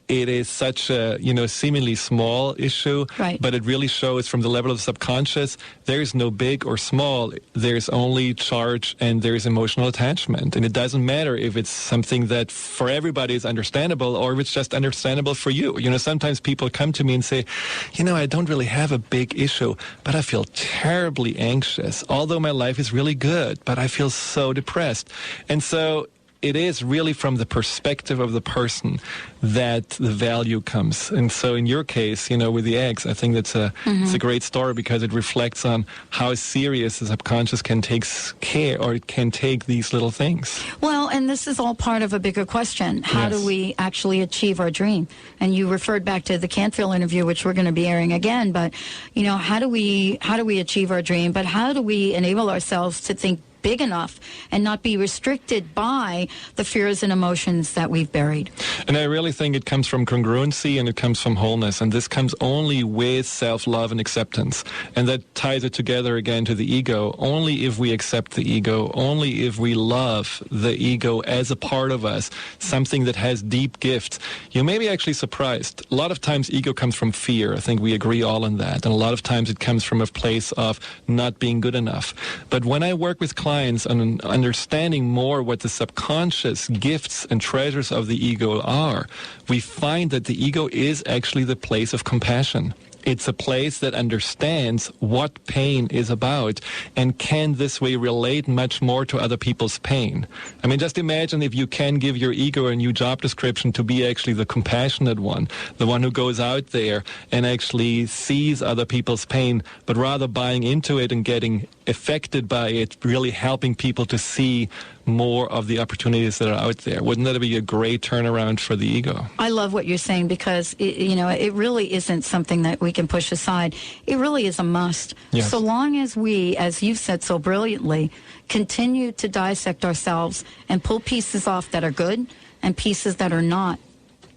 Speaker 3: it is such a, you know, seemingly small issue, right, but it really shows from the level of the subconscious, there's no big or small, there's only charge and there's emotional attachment. And it doesn't matter if it's something that for everybody is understandable or if it's just understandable for you. You know, sometimes people come to me and say, you know, I don't really have a big issue, but I feel terribly anxious. Although my life is really good, but I feel so depressed. And so it is really from the perspective of the person that the value comes. And so in your case, you know, with the eggs, I think that's it's a great story because it reflects on how serious the subconscious can take care or it can take these little things.
Speaker 1: Well, and this is all part of a bigger question. How do we actually achieve our dream? And you referred back to the Canfield interview, which we're going to be airing again. But, you know, how do we achieve our dream? But how do we enable ourselves to think big enough and not be restricted by the fears and emotions that we've buried.
Speaker 3: And I really think it comes from congruency and it comes from wholeness. And this comes only with self-love and acceptance. And that ties it together again to the ego. Only if we accept the ego, only if we love the ego as a part of us, something that has deep gifts. You may be actually surprised. A lot of times ego comes from fear. I think we agree all on that. And a lot of times it comes from a place of not being good enough. But when I work with clients on understanding more what the subconscious gifts and treasures of the ego are, we find that the ego is actually the place of compassion. It's a place that understands what pain is about and can this way relate much more to other people's pain. I mean, just imagine if you can give your ego a new job description to be actually the compassionate one, the one who goes out there and actually sees other people's pain, but rather buying into it and getting affected by it, really helping people to see more of the opportunities that are out there. Wouldn't that be a great turnaround for the ego?
Speaker 1: I love what you're saying because, it really isn't something that we can push aside. It really is a must.
Speaker 3: Yes.
Speaker 1: So long as we, as you've said so brilliantly, continue to dissect ourselves and pull pieces off that are good and pieces that are not,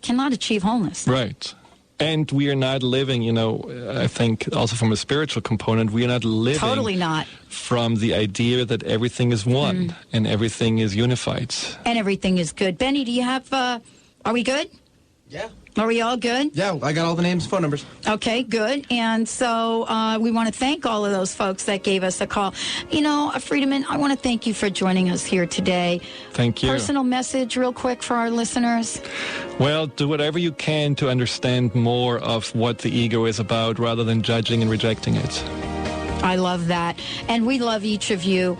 Speaker 1: cannot achieve wholeness.
Speaker 3: Right. And we are not living, I think also from a spiritual component, we are not living
Speaker 1: Totally not.
Speaker 3: from the idea that everything is one and everything is unified.
Speaker 1: And everything is good. Benny, do you have, are we good?
Speaker 2: Yeah.
Speaker 1: Are we all good?
Speaker 2: Yeah, I got all the names and phone numbers.
Speaker 1: Okay, good. And so we want to thank all of those folks that gave us a call. Friedemann, I want to thank you for joining us here today.
Speaker 3: Thank you.
Speaker 1: Personal message real quick for our listeners.
Speaker 3: Well, do whatever you can to understand more of what the ego is about rather than judging and rejecting it.
Speaker 1: I love that. And we love each of you.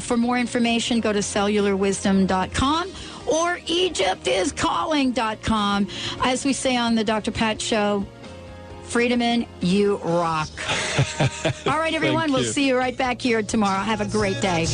Speaker 1: For more information, go to cellularwisdom.com or EgyptIsCalling.com. As we say on the Dr. Pat Show, Friedemann, you rock. All right, everyone, we'll see you right back here tomorrow. Have a great day.